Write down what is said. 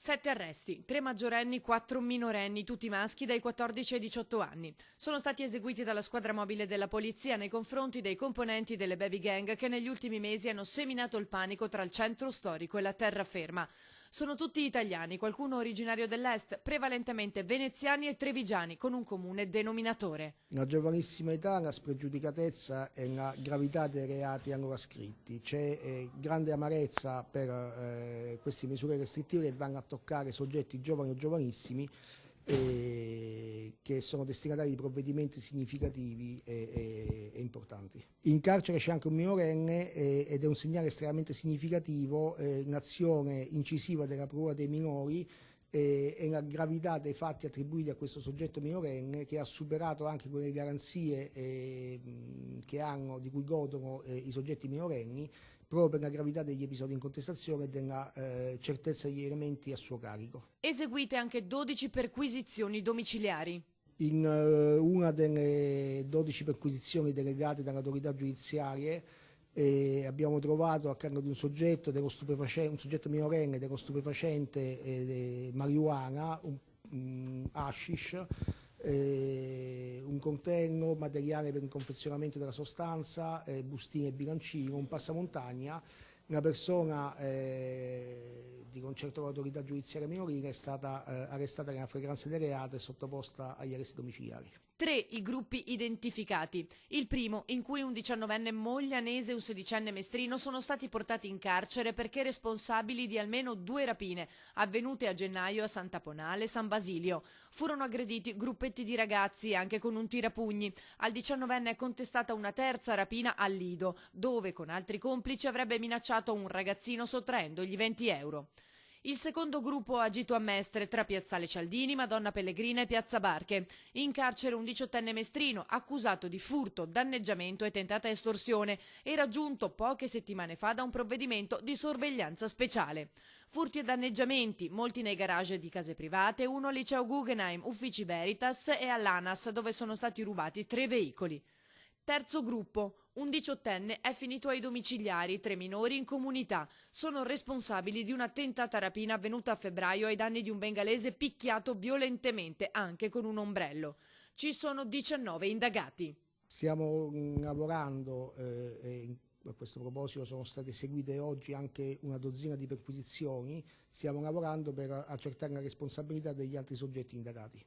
7 arresti, 3 maggiorenni, 4 minorenni, tutti maschi dai 14 ai 18 anni. Sono stati eseguiti dalla squadra mobile della polizia nei confronti dei componenti delle baby gang che negli ultimi mesi hanno seminato il panico tra il centro storico e la terraferma. Sono tutti italiani, qualcuno originario dell'est, prevalentemente veneziani e trevigiani, con un comune denominatore. Una giovanissima età, una spregiudicatezza e una gravità dei reati ancora scritti. C'è grande amarezza per queste misure restrittive che vanno a toccare soggetti giovani o giovanissimi che sono destinatari di provvedimenti significativi e importanti. In carcere c'è anche un minorenne ed è un segnale estremamente significativo in azione incisiva della procura dei minori e la gravità dei fatti attribuiti a questo soggetto minorenne, che ha superato anche quelle garanzie di cui godono i soggetti minorenni, proprio per la gravità degli episodi in contestazione e della certezza degli elementi a suo carico. Eseguite anche 12 perquisizioni domiciliari. In una delle 12 perquisizioni delegate dall'autorità giudiziaria abbiamo trovato a carico di un soggetto un soggetto minorenne dello stupefacente marijuana, hashish, un contenno, materiale per il confezionamento della sostanza, bustine e bilancino, un passamontagna. Una persona di concerto con l'autorità giudiziaria minorile è stata arrestata nella flagranza del reato e sottoposta agli arresti domiciliari. 3 i gruppi identificati. Il primo, in cui un 19enne moglianese e un 16enne mestrino sono stati portati in carcere perché responsabili di almeno 2 rapine avvenute a gennaio a Sant'Aponale e San Basilio. Furono aggrediti gruppetti di ragazzi anche con un tirapugni. Al 19enne è contestata una terza rapina al Lido, dove con altri complici avrebbe minacciato un ragazzino sottraendogli 20 euro. Il secondo gruppo ha agito a Mestre, tra Piazzale Cialdini, Madonna Pellegrina e Piazza Barche. In carcere un 18enne mestrino, accusato di furto, danneggiamento e tentata estorsione, era giunto poche settimane fa da un provvedimento di sorveglianza speciale. Furti e danneggiamenti, molti nei garage di case private, uno al liceo Guggenheim, uffici Veritas e all'ANAS, dove sono stati rubati 3 veicoli. Terzo gruppo. Un 18enne è finito ai domiciliari, 3 minori in comunità. Sono responsabili di una tentata rapina avvenuta a febbraio ai danni di un bengalese picchiato violentemente, anche con un ombrello. Ci sono 19 indagati. Stiamo lavorando e a questo proposito sono state eseguite oggi anche una dozzina di perquisizioni. Stiamo lavorando per accertare la responsabilità degli altri soggetti indagati.